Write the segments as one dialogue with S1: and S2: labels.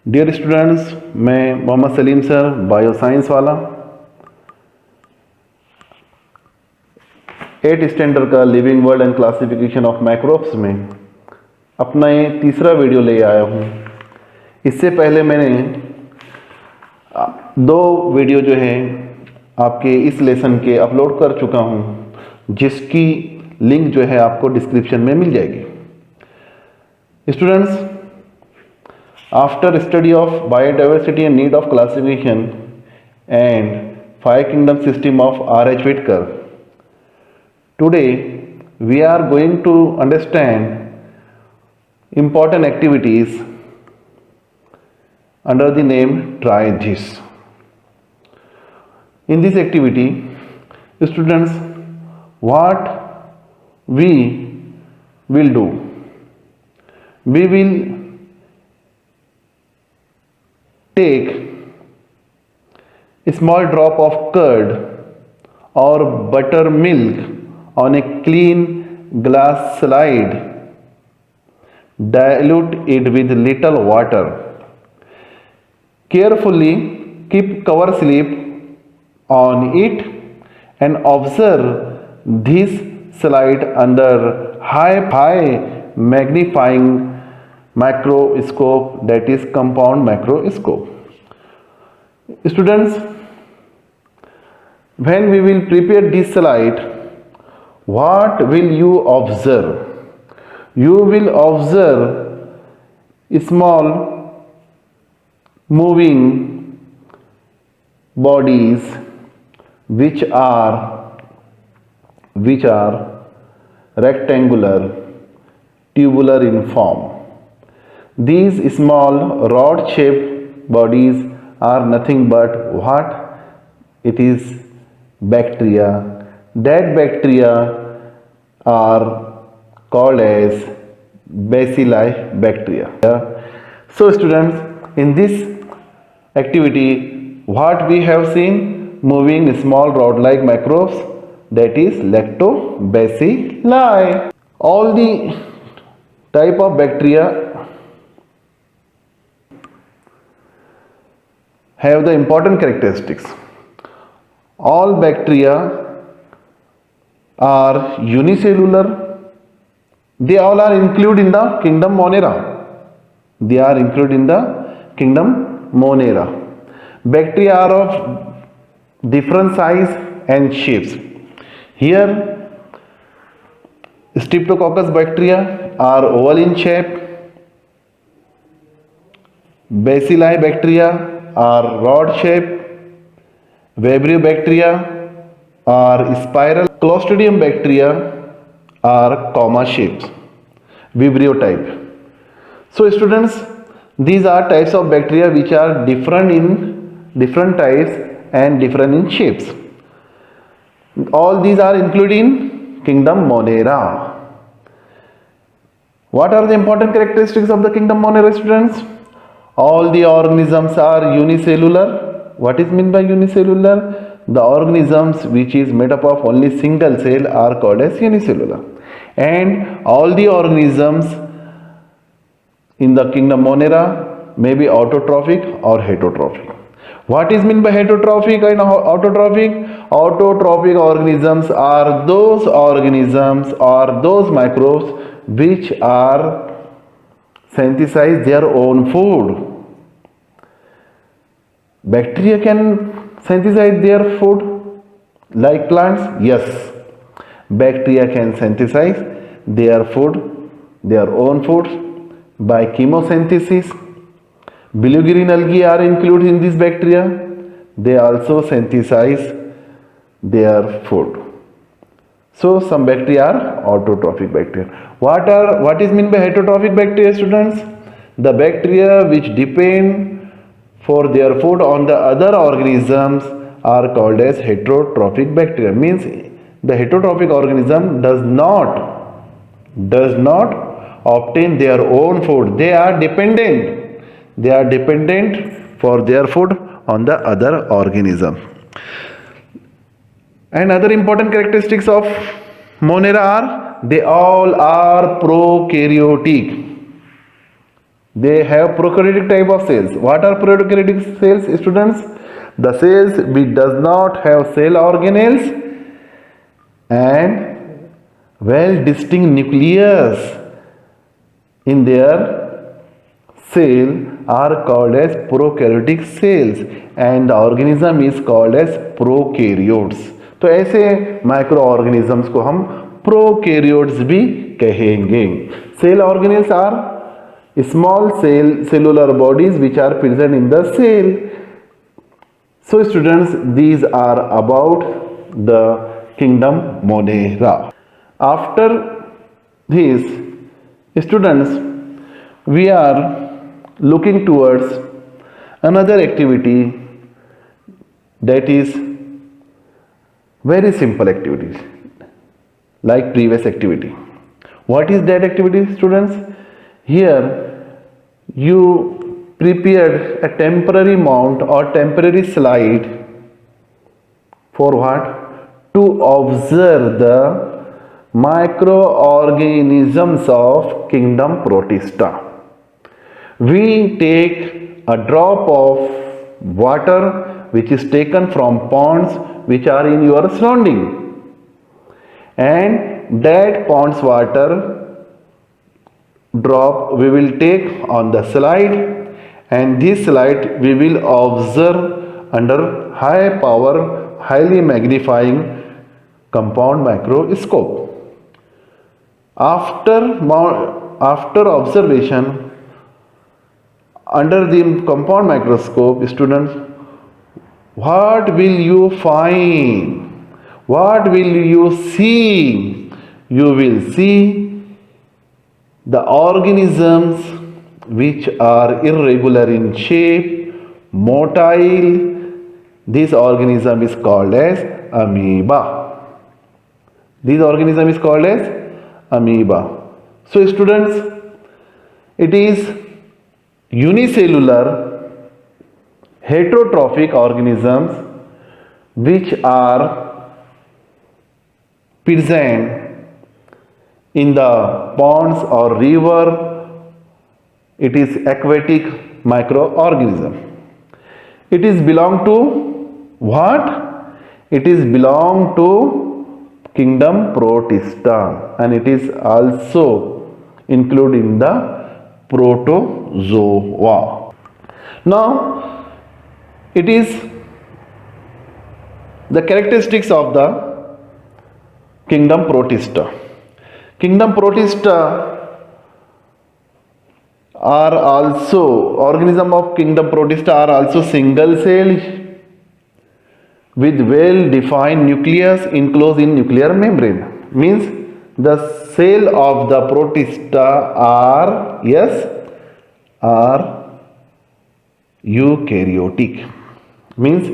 S1: Dear students, मैं Mohammad Salim sir, bio science वाला 8 standard का living world and classification of microbes में अपना ये तीसरा वीडियो ले आया हूँ। इससे पहले मैंने 2 वीडियो जो है आपके इस लेसन के अपलोड कर चुका हूँ, जिसकी लिंक जो है आपको डिस्क्रिप्शन में मिल जाएगी। Students, after study of biodiversity and need of classification and 5 kingdom system of R.H. Whitaker, today we are going to understand important activities under the name try this. In this activity, students, what we will do, we will take a small drop of curd or buttermilk on a clean glass slide, dilute it with little water, carefully keep cover slip on it and observe this slide under high magnifying microscope, that is compound microscope. Students, when we will prepare this slide, what will you observe? You will observe small moving bodies which are rectangular, tubular in form. These small rod-shaped bodies are nothing but what? It is bacteria. That bacteria are called as bacilli bacteria. So students, in this activity, what we have seen? Moving small rod-like microbes, that is lactobacilli. All the type of bacteria have the important characteristics. All bacteria are unicellular. They all are included in the kingdom monera. They are included in the kingdom monera. Bacteria are of different size and shapes. Here, Streptococcus bacteria are oval in shape. Bacilli bacteria are rod shaped. Vibrio bacteria are spiral. Clostridium bacteria are comma shaped, Vibrio type. So students, these are types of bacteria which are different in different types and different in shapes. All these are included in kingdom monera. What are the important characteristics of the kingdom monera, students? All the organisms are unicellular. What is meant by unicellular? The organisms which is made up of only single cell are called as unicellular. And all the organisms in the kingdom monera may be autotrophic or heterotrophic. What is meant by heterotrophic and autotrophic? Autotrophic organisms are those organisms or those microbes which are synthesize their own food. Bacteria can synthesize their food like plants? Yes. Bacteria can synthesize their food, their own food by chemosynthesis. Bilirubin algae are included in this bacteria. They also synthesize their food. So some bacteria are autotrophic bacteria. What is meant by heterotrophic bacteria, students? The bacteria which depend for their food on the other organisms are called as heterotrophic bacteria. Means the heterotrophic organism does not obtain their own food. They are dependent for their food on the other organism. And other important characteristics of monera are they all are prokaryotic. They have prokaryotic type of cells. What are prokaryotic cells, students? The cells which does not have cell organelles and well distinct nucleus in their cell are called as prokaryotic cells and the organism is called as prokaryotes. तो ऐसे micro organisms को हम prokaryotes भी कहेंगे. Cell organelles are small cellular bodies which are present in the cell. So students, these are about the kingdom monera. After this, students, we are looking towards another activity that is very simple activity like previous activity. What is that activity, students? Here you prepared a temporary mount or temporary slide for what? To observe the microorganisms of kingdom protista. We take a drop of water which is taken from ponds which are in your surrounding, and that pond's water drop we will take on the slide, and this slide we will observe under high power, highly magnifying compound microscope. After observation under the compound microscope, students, what will you find? What will you see? You will see the organisms which are irregular in shape, motile. This organism is called as amoeba. This organism is called as amoeba. So students, it is unicellular heterotrophic organisms which are present in the ponds or river. It is aquatic microorganism. It is belong to what? It is belong to kingdom protista, and it is also included in the protozoa. Now it is the characteristics of the kingdom protista. Kingdom protista are also, organism of kingdom protista are also single cell with well defined nucleus enclosed in nuclear membrane. Means the cell of the protista are, yes, are eukaryotic. Means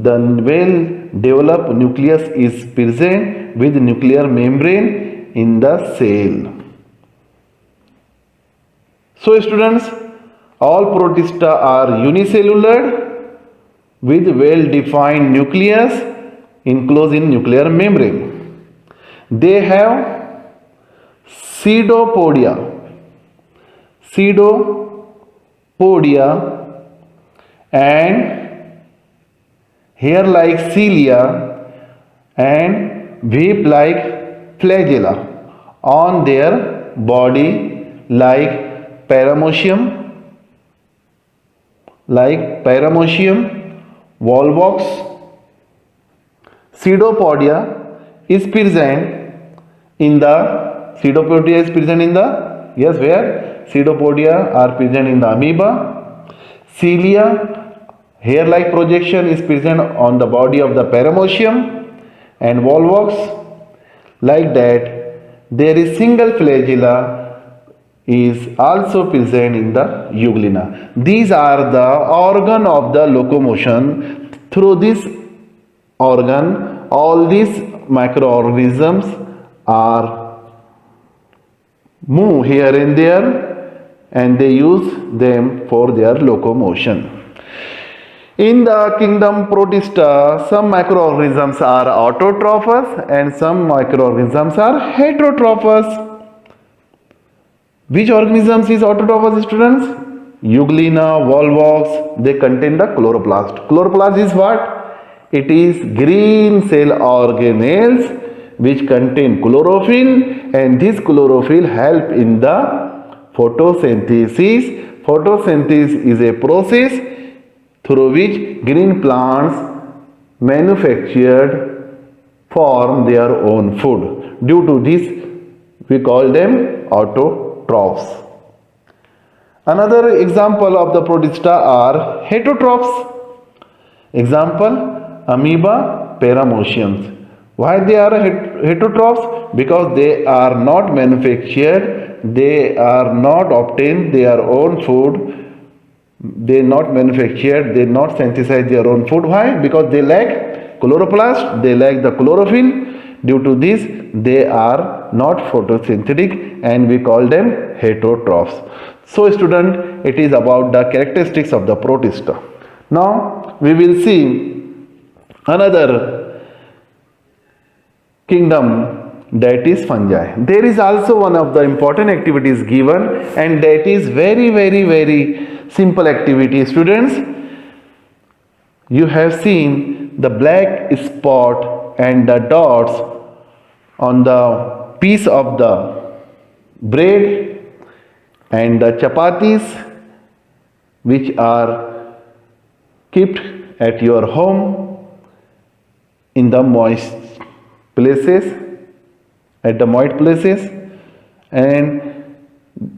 S1: the well developed nucleus is present with nuclear membrane in the cell. So students, all protista are unicellular with well defined nucleus enclosed in nuclear membrane. They have pseudopodia and hair-like cilia and whip-like flagella on their body like paramecium, volvox. Pseudopodia is present in the yes, where pseudopodia are present in the amoeba. Cilia, hair-like projection, is present on the body of the paramecium, and volvox. Like that, there is single flagella is also present in the euglena. These are the organ of the locomotion. Through this organ, all these microorganisms are move here and there, and they use them for their locomotion. In the kingdom Protista, some microorganisms are autotrophous and some microorganisms are heterotrophous. Which organisms is autotrophous, students? Euglena, volvox, they contain the chloroplast. Chloroplast is what? It is green cell organelles which contain chlorophyll, and this chlorophyll help in the photosynthesis. Photosynthesis is a process through which green plants manufactured form their own food. Due to this, we call them autotrophs. Another example of the protista are heterotrophs. Example, amoeba, parameciums. Why they are heterotrophs? Because they are not manufactured, they are not obtained their own food, they not manufactured, they not synthesize their own food. Why? Because they lack chloroplast, they lack the chlorophyll. Due to this, they are not photosynthetic and we call them heterotrophs. So student, it is about the characteristics of the protista. Now we will see another kingdom, that is fungi. There is also one of the important activities given, and that is very simple activity. Students, you have seen the black spot and the dots on the piece of the bread and the chapatis which are kept at your home in the moist places, at the moist places. And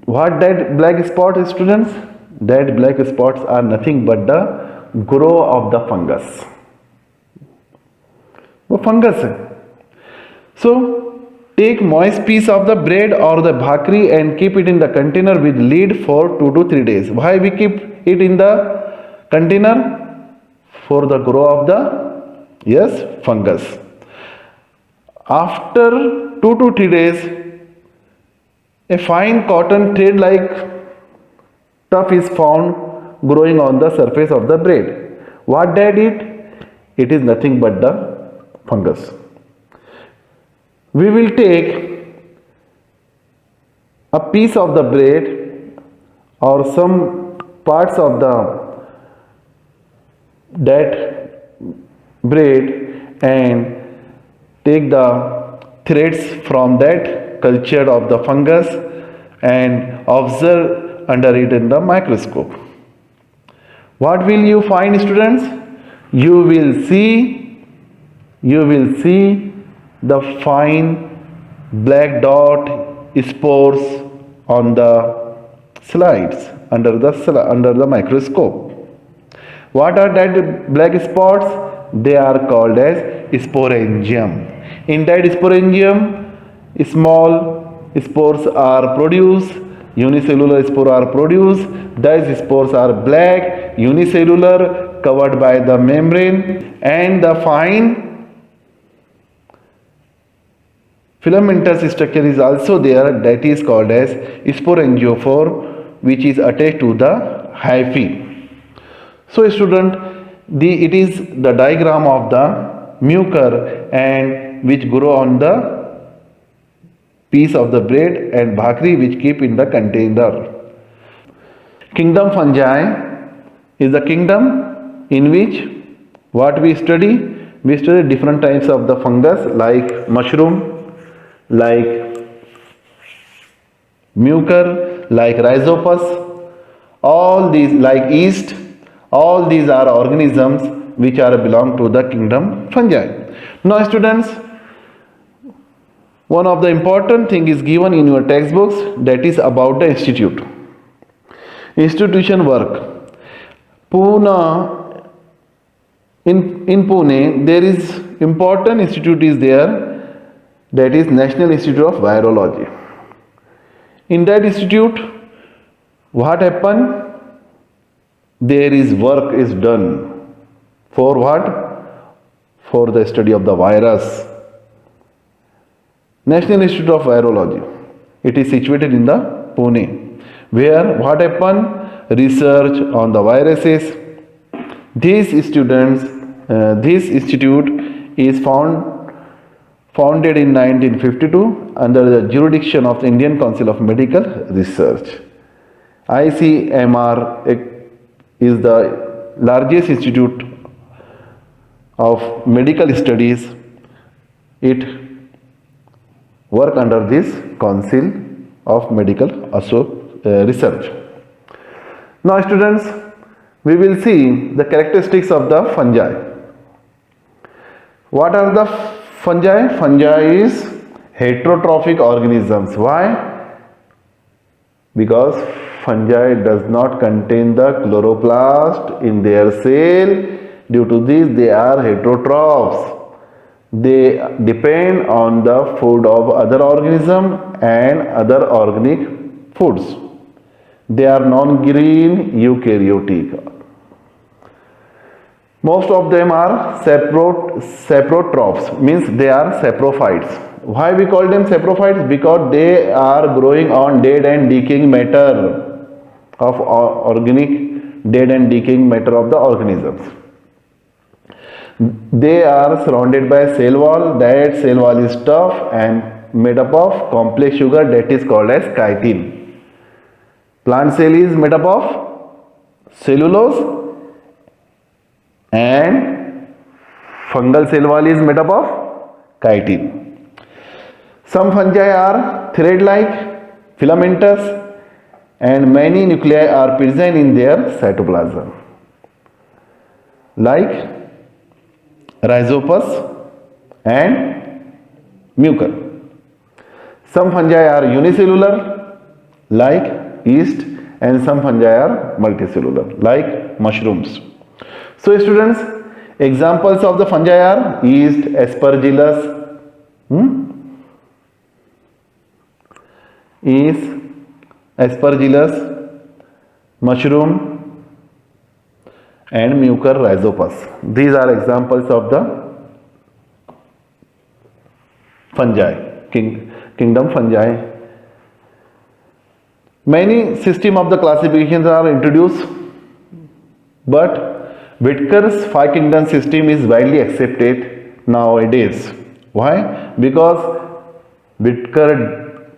S1: what that black spot is, students? That black spots are nothing but the growth of the fungus. वो fungus है. So take moist piece of the bread or the bhakri and keep it in the container with lid for 2 to 3 days. Why we keep it in the container? For the growth of the fungus. After 2 to 3 days, a fine cotton thread like stuff is found growing on the surface of the bread. What that it? It is nothing but the fungus. We will take a piece of the bread or some parts of that bread and take the threads from that culture of the fungus and observe under it in the microscope. What will you find, students? You will see the fine black dot spores on the slides under the microscope. What are that black spots? They are called as sporangium. In that sporangium, small spores are produced, unicellular spores are produced. These spores are black, unicellular, covered by the membrane, and the fine filamentous structure is also there, that is called as sporangiophore, which is attached to the hyphae. So student, it is the diagram of the mucor and which grow on the piece of the bread and bhakri which keep in the container. Kingdom fungi is the kingdom in which what we study? We study different types of the fungus like mushroom, like mucor, like rhizopus, all these like yeast, all these are organisms which are belong to the kingdom fungi. Now students, one of the important thing is given in your textbooks, that is about the institute. Institution work. Pune, in Pune there is important institute is there, that is National Institute of Virology. In that institute, what happened? There is work is done for what? For the study of the virus. National Institute of Virology. It is situated in the Pune, where what happened? Research on the viruses, This institute is founded in 1952 under the jurisdiction of the Indian Council of Medical Research. ICMR is the largest institute of medical studies. It works under this Council of Medical Research. Now students, we will see the characteristics of the fungi. What are the fungi? Fungi is heterotrophic organisms. Why? Because fungi does not contain the chloroplast in their cell. Due to this, they are heterotrophs. They depend on the food of other organism and other organic foods. They are non-green eukaryotic. Most of them are saprotrophs, means they are saprophytes. Why we call them saprophytes? Because they are growing on dead and decaying matter of organic, dead and decaying matter of the organisms. They are surrounded by a cell wall. That cell wall is tough and made up of complex sugar that is called as chitin. Plant cell is made up of cellulose and fungal cell wall is made up of chitin. Some fungi are thread-like, filamentous, and many nuclei are present in their cytoplasm, like rhizopus and mucor. Some fungi are unicellular, like yeast, and some fungi are multicellular, like mushrooms. So students, examples of the fungi are yeast, aspergillus, mushroom, and mucor rhizopus. These are examples of the fungi, kingdom fungi. Many system of the classifications are introduced, but Whitaker's five kingdom system is widely accepted nowadays. Why? Because Whitaker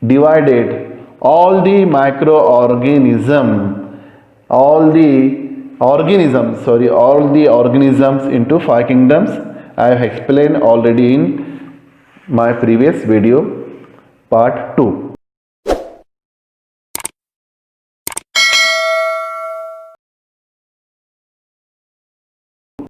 S1: divided all the all the organisms into five kingdoms. I have explained already in my previous video, part 2.